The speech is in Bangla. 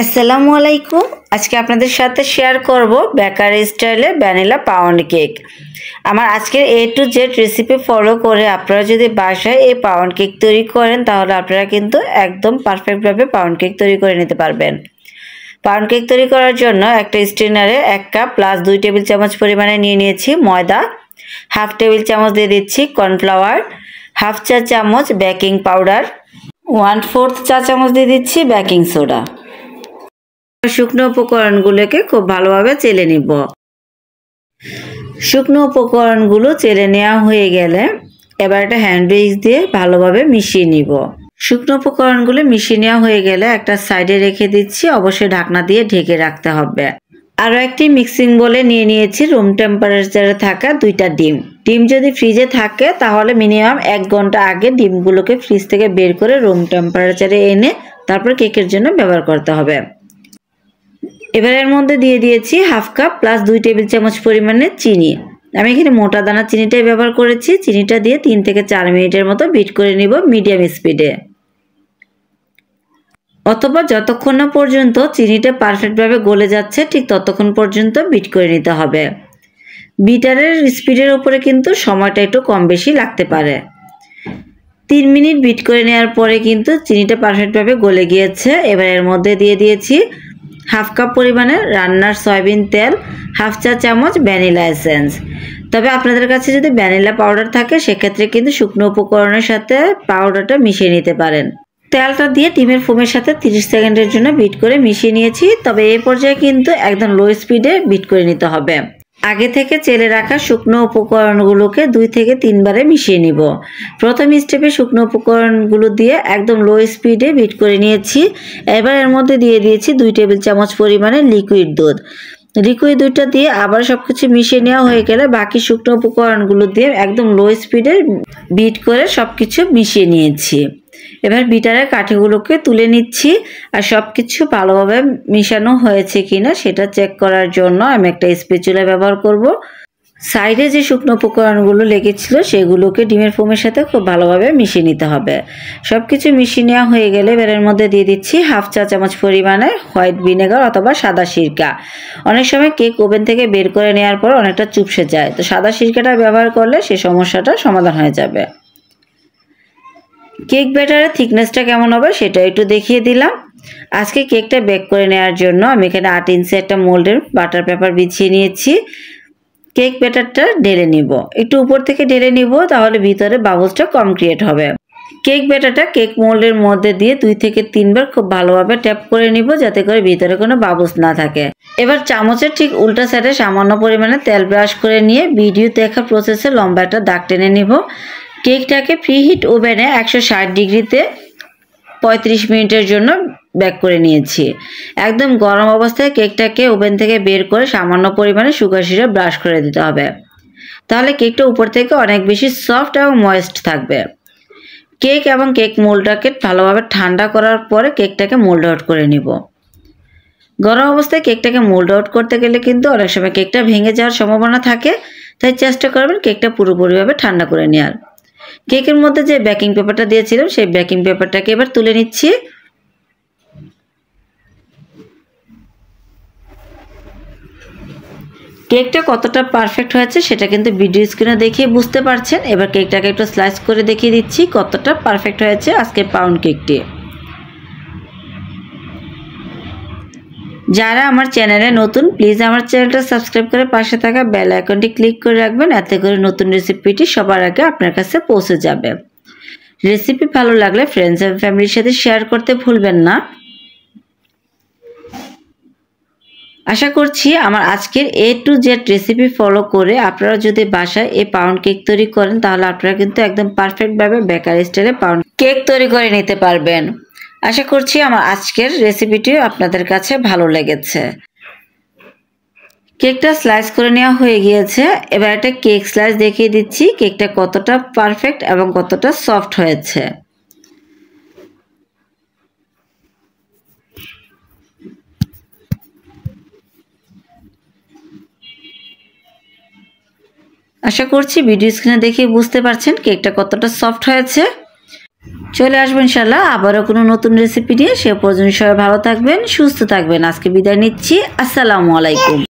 আসসালামু আলাইকুম। আজকে আপনাদের সাথে শেয়ার করব বেকারি স্টাইলে ভ্যানিলা পাউন্ড কেক। আমার আজকের এ টু জেড রেসিপি ফলো করে আপনারা যদি বাসায় এই পাউন্ড কেক তৈরি করেন তাহলে আপনারা কিন্তু একদম পারফেক্টভাবে পাউন্ড কেক তৈরি করে নিতে পারবেন। পাউন্ড কেক তৈরি করার জন্য একটা স্ট্রেনারে 1 কাপ প্লাস 2 টেবিল চামচ পরিমাণে নিয়ে নিয়েছি ময়দা, হাফ টেবিল চামচ দিয়ে দিচ্ছি কর্নফ্লাওয়ার, হাফ চা চামচ বেকিং পাউডার, 1/4 চা চামচ দিয়ে দিচ্ছি বেকিং সোডা। শুকনো উপকরণগুলোকে খুব ভালোভাবে চেলে নিব। শুকনো উপকরণগুলো চেলে নেওয়া হয়ে গেলে এবার একটা হ্যান্ড উইস্ক দিয়ে ভালোভাবে মিশিয়ে নিব। শুকনো উপকরণগুলো মিশিয়ে নেওয়া হয়ে গেলে একটা সাইডে রেখে দিচ্ছি, অবশ্যই ঢাকনা দিয়ে ঢেকে রাখতে হবে। আরও একটি মিক্সিং বোলে নিয়ে নিয়েছি রুম টেম্পারেচারে থাকা 2টা ডিম। ডিম যদি ফ্রিজে থাকে তাহলে মিনিমাম 1 ঘন্টা আগে ডিমগুলোকে ফ্রিজ থেকে বের করে রুম টেম্পারেচারে এনে তারপর কেকের জন্য ব্যবহার করতে হবে। এবার এর মধ্যে দিয়ে দিয়েছি হাফ কাপ প্লাস 2 টেবিল চামচ পরিমাণে চিনি। আমি এখানে মোটা দানা চিনিটাই ব্যবহার করেছি। চিনিটা দিয়ে 3 থেকে 4 মিনিটের মতো বিট করে নিব মিডিয়াম স্পিডে, অথবা যতক্ষণ না পর্যন্ত চিনিটা পারফেক্টভাবে গলে যাচ্ছে ঠিক ততক্ষণ পর্যন্ত বিট করে নিতে হবে। বিটারের স্পিডের উপরে কিন্তু সময়টা একটু কম বেশি লাগতে পারে। 3 মিনিট বিট করে নেওয়ার পরে কিন্তু চিনিটা পারফেক্টভাবে গলে গিয়েছে। এবার এর মধ্যে দিয়ে দিয়েছি হাফ কাপ পরিমাণে রান্নার সয়াবিন তেল, হাফ চা চামচ ভ্যানিলা এসেন্স। তবে আপনাদের কাছে যদি ভ্যানিলা পাউডার থাকে সেক্ষেত্রে কিন্তু শুকনো উপকরণের সাথে পাউডারটা মিশিয়ে নিতে পারেন। তেলটা দিয়ে ডিমের ফোমের সাথে 30 সেকেন্ডের জন্য বিট করে মিশিয়ে নিয়েছি। তবে এই পর্যায়ে কিন্তু একদম লো স্পিডে বিট করে নিতে হবে। আগে থেকে চেলে রাখা শুকনো উপকরণগুলোকে 2 থেকে 3 বারে মিশিয়ে নিব। প্রথম স্টেপে শুকনো উপকরণগুলো দিয়ে একদম লো স্পিডে বিট করে নিয়েছি। এবার এর মধ্যে দিয়ে দিয়েছি 2 টেবিল চামচ পরিমাণে লিকুইড দুধ। লিকুইড দুধটা দিয়ে আবার সবকিছু মিশিয়ে নেওয়া হয়ে গেলে বাকি শুকনো উপকরণগুলো দিয়ে একদম লো স্পিডে বিট করে সবকিছু মিশিয়ে নিয়েছি। এবার বিটারের কাঠিগুলোকে তুলে নিচ্ছি আর সবকিছু ভালোভাবে মিশানো হয়েছে কিনা সেটা চেক করার জন্য আমি একটা স্প্যাচুলা ব্যবহার করব। সাইডে যে শুকনো উপকরণগুলো লেগেছিল সেগুলোকে ডিমের ফোমের সাথে খুব ভালোভাবে মিশিয়ে নিতে হবে। সবকিছু মিশিয়ে নেওয়া হয়ে গেলে এর মধ্যে দিয়ে দিচ্ছি হাফ চা চামচ পরিমাণে হোয়াইট ভিনেগার অথবা সাদা সিরকা। অনেক সময় কেক ওভেন থেকে বের করে নেওয়ার পর অনেকটা চুপসে যায়, তো সাদা সিরকাটা ব্যবহার করলে সেই সমস্যাটা সমাধান হয়ে যাবে। কেক ব্যাটারের থিকনেসটা কেমন হবে সেটা একটু দেখিয়ে দিলাম। আজকে কেকটা বেক করে নেওয়ার জন্য আমি এখানে 8 ইঞ্চি একটা মোল্ডের বাটার পেপার বিছিয়ে নিয়েছি। কেক ব্যাটারটা ঢেলে নিব, একটু উপর থেকে ঢেলে নিব, তাহলে ভিতরে বাবলসটা কম ক্রিয়েট হবে। কেক ব্যাটারটা কেক মোল্ডের মধ্যে দিয়ে 2 থেকে 3 বার খুব ভালোভাবে ট্যাপ করে নিব যাতে করে ভিতরে কোনো বাবলস না থাকে। এবার চামচের ঠিক উল্টা সাইডে সামান্য পরিমাণে তেল ব্রাশ করে নিয়ে ভিডিও দেখা প্রসেসে লম্বা একটা দাগ টেনে নিব। কেকটাকে প্রিহিট ওভেনে 160 ডিগ্রিতে 35 মিনিটের জন্য বেক করে নিয়েছি। একদম গরম অবস্থায় কেকটাকে ওভেন থেকে বের করে সামান্য পরিমাণে সুগার সিরাপ ব্রাশ করে দিতে হবে, তাহলে কেকটা উপর থেকে অনেক বেশি সফট এবং ময়েস্ট থাকবে। কেক এবং কেক মোল্ডটাকে ভালোভাবে ঠান্ডা করার পরে কেকটাকে মোল্ড আউট করে নিব। গরম অবস্থায় কেকটাকে মোল্ড আউট করতে গেলে কিন্তু অনেক সময় কেকটা ভেঙে যাওয়ার সম্ভাবনা থাকে, তাই চেষ্টা করবেন কেকটা পুরোপুরিভাবে ঠান্ডা করে নেওয়ার। কেকের মধ্যে যে বেকিং পেপারটা দিয়েছিলাম সেই বেকিং পেপারটাকে এবার তুলে নিচ্ছি। কেকটা কতটা পারফেক্ট হয়েছে সেটা কিন্তু ভিডিও স্ক্রিনে দেখিয়ে বুঝতে পারছেন। এবার কেকটাকে একটু স্লাইস করে দেখিয়ে দিচ্ছি কতটা পারফেক্ট হয়েছে আজকে পাউন্ড কেকটি। যারা আমার চ্যানেলে নতুন প্লিজ আমার চ্যানেলটা সাবস্ক্রাইব করে পাশে থাকা বেল আইকনটি ক্লিক করে রাখবেন, এতে করে নতুন রেসিপিটি সবার আগে আপনার কাছে পৌঁছে যাবে। রেসিপি ভালো লাগলে ফ্রেন্ডস এন্ড ফ্যামিলির সাথে শেয়ার করতে ভুলবেন না। আশা করছি আমার আজকের এ টু জেড রেসিপি ফলো করে আপনারা যদি বাসায় এই পাউন্ড কেক তৈরি করেন তাহলে আপনারা কিন্তু একদম পারফেক্টভাবে বেকারি স্টাইলে পাউন্ড কেক তৈরি করে নিতে পারবেন। আশা করছি আমার আজকের রেসিপিটিও আপনাদের কাছে ভালো লেগেছে। কেকটা স্লাইস করে নেওয়া হয়ে গিয়েছে। এবার একটা কেক স্লাইস দেখিয়ে দিচ্ছি কেকটা কতটা পারফেক্ট এবং কতটা সফট হয়েছে। আশা করছি ভিডিও স্ক্রিনে দেখে বুঝতে পারছেন কেকটা কতটা সফট হয়েছে। চলে আসবেন ইনশাআল্লাহ আবারও কোনো নতুন রেসিপি নিয়ে। সে পর্যন্ত সবাই ভালো থাকবেন, সুস্থ থাকবেন। আজকে বিদায় নিচ্ছি। আসসালামু আলাইকুম।